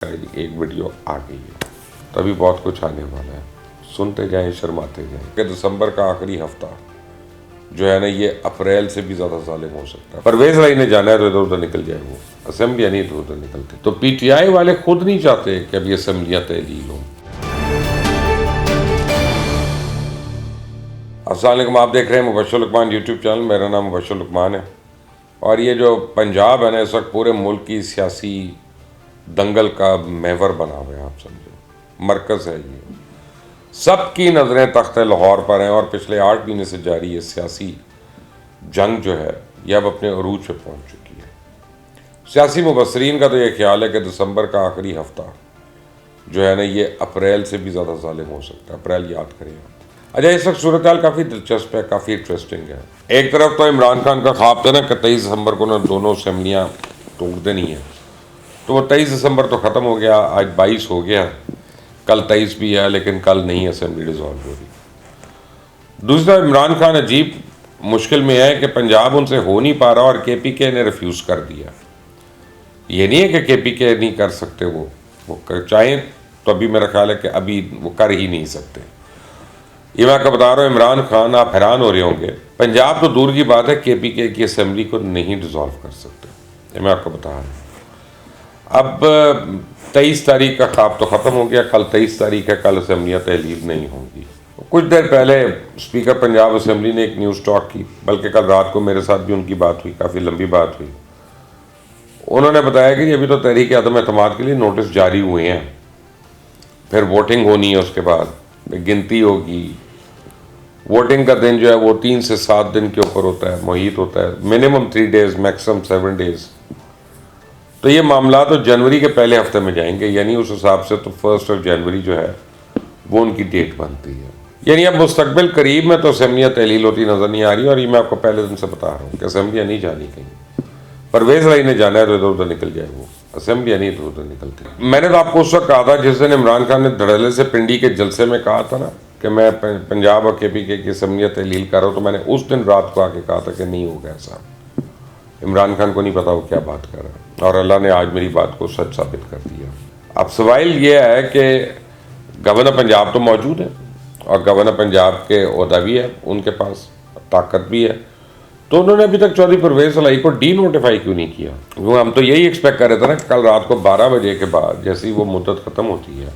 एक वीडियो आ गई है तो अभी बहुत कुछ आने वाला है, सुनते जाएं शर्माते जाएं कि दिसंबर का आखिरी हफ्ता जो है ना ये अप्रैल से भी ज़्यादा जालिम हो सकता है। परवेज भाई ने जाना है तो इधर उधर निकल जाए, वो असेंबली नहीं तो उधर निकलते। तो पीटीआई वाले खुद नहीं चाहते कि अभी असेंबलियाँ तहलील हों। अस्सलाम वालेकुम, आप देख रहे हैं मुबश्शिर लुकमान यूट्यूब चैनल। मेरा नाम मुबश्शिर लुकमान है और ये जो पंजाब है ना इस वक्त पूरे मुल्क की सियासी दंगल का महवर बना हुआ है, आप समझो मरकज़ है ये। सबकी नज़रें तख्त लाहौर पर हैं और पिछले 8 महीने से जारी ये सियासी जंग जो है यह अब अपने अरूज पे पहुंच चुकी है। सियासी मुबस्सरीन का तो ये ख्याल है कि दिसंबर का आखिरी हफ्ता जो है ना ये अप्रैल से भी ज़्यादा जालिम हो सकता है। अप्रैल याद करें आप। अच्छा, इस वक्त सूरत हाल काफ़ी दिलचस्प है, काफ़ी इंटरेस्टिंग है। एक तरफ तो इमरान खान का ख्वाब था ना कि 23 दिसंबर को ना दोनों असेंबलियाँ तोड़ देनी है, तो वो 23 दिसंबर तो ख़त्म हो गया, आज 22 हो गया, कल 23 भी है, लेकिन कल नहीं असेंबली डिज़ोल्व हो रही। दूसरा, इमरान खान अजीब मुश्किल में है कि पंजाब उनसे हो नहीं पा रहा और KPK ने रिफ्यूज़ कर दिया। ये नहीं है कि KPK नहीं कर सकते, वो चाहें तो अभी मेरा ख्याल है कि अभी वो कर ही नहीं सकते। ये मैं आपको बता रहा हूँ, इमरान खान, आप हैरान हो रहे होंगे, पंजाब तो दूर की बात है KPK की असेंबली को नहीं डिज़ोल्व कर सकते। ये मैं आपको बता रहा हूँ। अब 23 तारीख का ख्वाब तो ख़त्म हो गया, कल 23 तारीख है, कल असेंबलियाँ तहलील नहीं होंगी। कुछ देर पहले स्पीकर पंजाब असेंबली ने एक न्यूज़ टॉक की, बल्कि कल रात को मेरे साथ भी उनकी बात हुई, काफ़ी लंबी बात हुई। उन्होंने बताया कि अभी तो तहरीक अदम एतमाद के लिए नोटिस जारी हुए हैं, फिर वोटिंग होनी है, उसके बाद गिनती होगी। वोटिंग का दिन जो है वो 3 से 7 दिन के ऊपर होता है, मुहित होता है, मिनिमम 3 डेज़, मैक्सिमम 7 डेज़। तो ये मामला तो जनवरी के पहले हफ्ते में जाएंगे, यानी उस हिसाब से तो 1 जनवरी जो है वो उनकी डेट बनती है। यानी अब मुस्तकबिल करीब में तो असेंबलियाँ तहलील होती नज़र नहीं आ रही, और ये मैं आपको पहले दिन से बता रहा हूँ कि असेंबलियाँ नहीं जानी कहीं। परवेज भाई ने जाना है तो इधर उधर निकल जाए, वो असेंबलियाँ नहीं तो उधर निकलती। मैंने तो आपको उस वक्त कहा था जिस दिन इमरान खान ने धड़ल्ले से पिंडी के जलसे में कहा था ना कि मैं पंजाब और KPK की असेंबलियाँ तहलील कर रहा हूँ, तो मैंने उस दिन रात को आके कहा था कि नहीं होगा ऐसा। इमरान खान को नहीं पता वो क्या बात कर रहा है, और अल्लाह ने आज मेरी बात को सच साबित कर दिया। अब सवाल ये है कि गवर्नर पंजाब तो मौजूद है और गवर्नर पंजाब के ओहदा भी है, उनके पास ताकत भी है, तो उन्होंने अभी तक चौधरी परवेज सलाई को डी नोटिफाई क्यों नहीं किया? वो हम तो यही एक्सपेक्ट कर रहे थे ना कि कल रात को 12 बजे के बाद जैसे ही वो मुद्दत ख़त्म होती है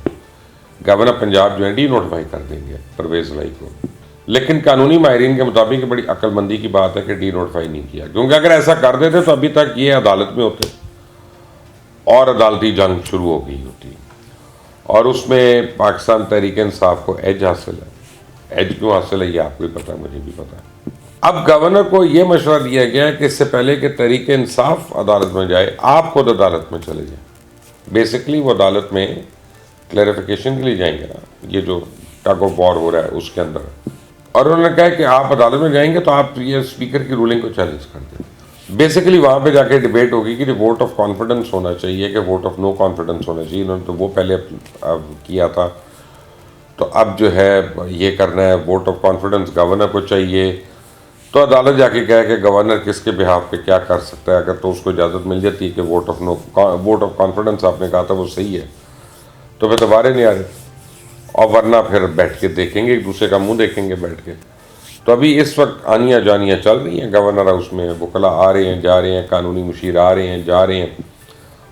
गवर्नर पंजाब जो है डी नोटिफाई कर देंगे परवेज सलाई को। लेकिन कानूनी माहिरीन के मुताबिक बड़ी अक्लमंदी की बात है कि डी नोटिफाई नहीं किया, क्योंकि अगर ऐसा कर देते तो अभी तक ये अदालत में होते और अदालती जंग शुरू हो गई होती, और उसमें पाकिस्तान तहरीक इंसाफ को एज हासिल है। एज क्यों हासिल है ये आपको भी पता है, मुझे भी पता है। अब गवर्नर को ये मशवरा दिया गया है कि इससे पहले कि तहरीक इंसाफ अदालत में जाए, आप खुद अदालत में चले जाएं। बेसिकली वो अदालत में क्लैरिफिकेशन के लिए जाएंगे ना, ये जो टग ऑफ वॉर हो रहा है उसके अंदर। और उन्होंने कहा कि आप अदालत में जाएंगे तो आप ये स्पीकर की रूलिंग को चैलेंज कर दें। बेसिकली वहाँ पे जाके डिबेट होगी कि वोट ऑफ कॉन्फिडेंस होना चाहिए कि वोट ऑफ नो कॉन्फिडेंस होना चाहिए। इन्होंने तो वो पहले किया था, तो अब जो है ये करना है, वोट ऑफ कॉन्फिडेंस गवर्नर को चाहिए। तो अदालत जाके कहे कि गवर्नर किसके बिहाफ पे क्या कर सकता है, अगर तो उसको इजाज़त मिल जाती है कि वोट ऑफ कॉन्फिडेंस आपने कहा था वो सही है, तो फिर दोबारा नहीं आ रहे, और वरना फिर बैठ के देखेंगे, एक दूसरे का मुंह देखेंगे बैठ के। तो अभी इस वक्त आनियाँ जानियाँ चल रही हैं गवर्नर हाउस में, वकला आ रहे हैं जा रहे हैं, कानूनी मुशीर आ रहे हैं जा रहे हैं,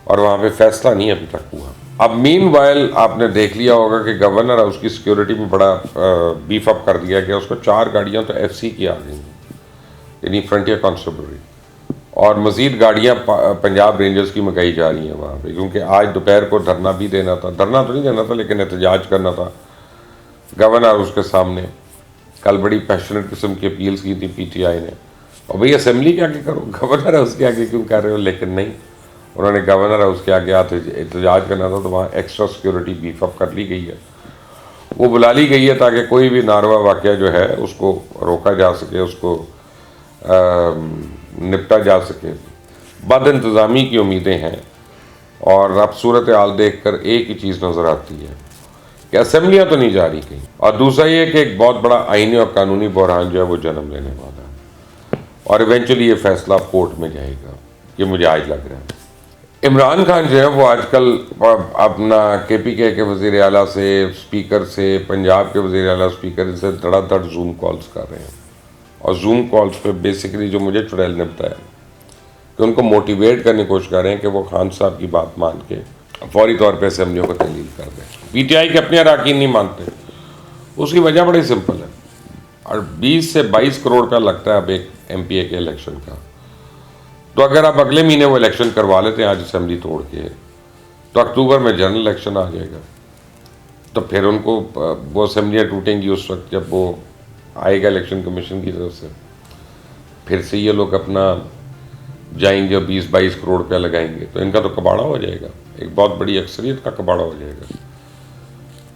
और वहाँ पे फैसला नहीं अभी तक हुआ। अब मीनवाइल आपने देख लिया होगा कि गवर्नर हाउस की सिक्योरिटी में बड़ा बीफ अप कर दिया गया। उसको 4 गाड़ियाँ तो FC की आ गई हैं, यानी फ्रंटियर कॉन्स्टेबलरी, और मज़ीद गाड़ियाँ पंजाब रेंजर्स की मंगाई जा रही हैं वहाँ पे, क्योंकि आज दोपहर को धरना भी देना था, धरना तो नहीं देना था लेकिन एहतजाज करना था गवर्नर हाउस के सामने। कल बड़ी पैशनेट किस्म की अपील्स की थी PTI ने, और भाई असेंबली के आगे करो, गवर्नर हाउस के आगे क्यों कर रहे हो? लेकिन नहीं, उन्होंने गवर्नर हाउस के आगे एहतजाज करना था, तो वहाँ एक्स्ट्रा सिक्योरिटी बीफ अप कर ली गई है, वो बुला ली गई है ताकि कोई भी नारवा वाक़या जो है उसको रोका जा सके, उसको निपटा जा सके। बद इंतज़ामी की उम्मीदें हैं, और अब सूरत हाल देख कर एक ही चीज़ नज़र आती है कि असेंबलियाँ तो नहीं जा रही कहीं, और दूसरा ये कि एक बहुत बड़ा आईनी और कानूनी बहरान जो है वो जन्म लेने वाला है, और इवेंचुअली ये फैसला कोर्ट में जाएगा, ये मुझे आज लग रहा है। इमरान खान जो है वो आजकल अपना KPK के वज़ीर आला से, स्पीकर से, पंजाब के वज़ीर आला स्पीकर से धड़ाधड़ जूम कॉल्स कर रहे हैं। और जूम कॉल्स पे बेसिकली जो मुझे चुड़ैल ने बताया कि उनको मोटिवेट करने की कोशिश कर रहे हैं कि वो खान साहब की बात मान के फौरी तौर पे असेंबलियों को तहलील कर दें। PTI के अपने अरकान नहीं मानते। उसकी वजह बड़ी सिंपल है, और 20 से 22 करोड़ रुपया लगता है अब एक MPA के इलेक्शन का। तो अगर आप अगले महीने वो इलेक्शन करवा लेते हैं आज असेंबली तोड़ के, तो अक्टूबर में जनरल इलेक्शन आ जाएगा। तो फिर उनको वो असेंबलियाँ टूटेंगी उस वक्त जब वो आएगा इलेक्शन कमीशन की तरफ से। फिर से ये लोग अपना जाएंगे और 20-22 करोड़ रुपया लगाएंगे, तो इनका तो कबाड़ा हो जाएगा, एक बहुत बड़ी अक्सरियत का कबाड़ा हो जाएगा।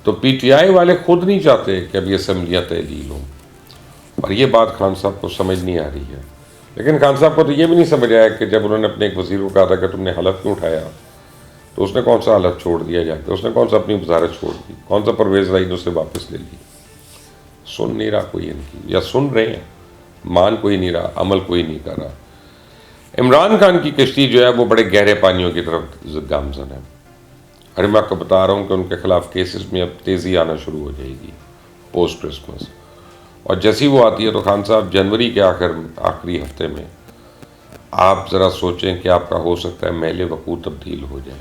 तो PTI वाले खुद नहीं चाहते कि अभी असेंबलियाँ तहलील हों, और ये बात खान साहब को समझ नहीं आ रही है। लेकिन खान साहब को तो ये भी नहीं समझ आया कि जब उन्होंने अपने एक वज़ीर को कहा था कि तुमने हलफ क्यों उठाया, तो उसने कौन सा हलफ छोड़ दिया जाके, उसने कौन सा अपनी वजारत छोड़ दी, कौन सा परवेज़ राई ने उसे वापस ले ली। सुन नहीं रहा कोई इनकी, या सुन रहे हैं, मान कोई नहीं रहा, अमल कोई नहीं कर रहा। इमरान खान की कश्ती जो है वो बड़े गहरे पानियों की तरफ गामजन है। अरे मैं आपको बता रहा हूँ कि उनके खिलाफ केसेस में अब तेज़ी आना शुरू हो जाएगी पोस्ट क्रिसमस। और जैसी वो आती है तो खान साहब जनवरी के आखिरी हफ्ते में आप ज़रा सोचें कि आपका हो सकता है महल वकूअत तब्दील हो जाए।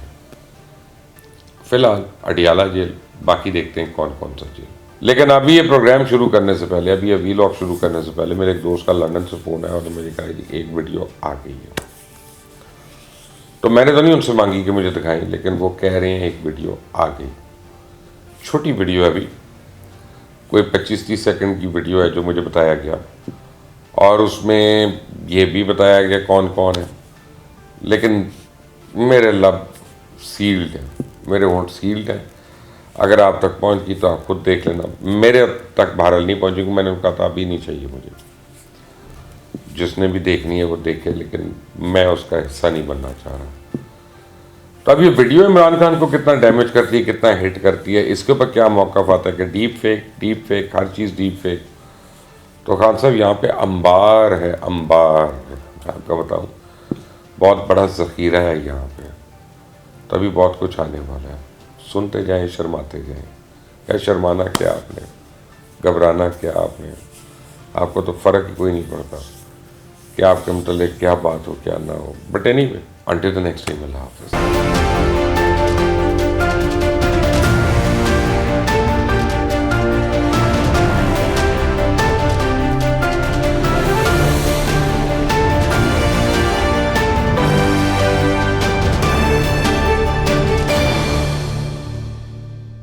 फ़िलहाल अडियाला जेल, बाकी देखते हैं कौन कौन सा जेल। लेकिन अभी ये प्रोग्राम शुरू करने से पहले, अभी ये वीलॉग शुरू करने से पहले मेरे एक दोस्त का लंदन से फ़ोन आया और मुझे कहा कि एक वीडियो आ गई है। तो मैंने तो नहीं उनसे मांगी कि मुझे दिखाएं, लेकिन वो कह रहे हैं एक वीडियो आ गई। छोटी वीडियो है, अभी कोई 25-30 सेकंड की वीडियो है जो मुझे बताया गया, और उसमें ये भी बताया गया कौन कौन है। लेकिन मेरे लब सील्ड हैं, मेरे होंठ सील्ड हैं। अगर आप तक पहुंच गई तो आप खुद देख लेना। मेरे तक बहरहाल नहीं पहुंची, मैंने कहा था अभी नहीं चाहिए मुझे। जिसने भी देखनी है वो देखे, लेकिन मैं उसका हिस्सा नहीं बनना चाह रहा। तो अब ये वीडियो इमरान खान को कितना डैमेज करती है, कितना हिट करती है, इसके ऊपर क्या मौक़िफ़ आता है कि डीप फेक, हर चीज़ डीप फेक। तो खान साहब यहाँ पे अंबार है, अंबार आपका बताऊँ, बहुत बड़ा ज़ख़ीरा है यहाँ पे। तभी बहुत कुछ आने वाला है। सुनते जाएं, शर्माते जाएं। क्या शर्माना क्या आपने, घबराना क्या आपने, आपको तो फ़र्क ही कोई नहीं पड़ता कि आपके मतलब क्या बात हो क्या ना हो। But anyway, until the next time, अल्लाह हाफ़िज़।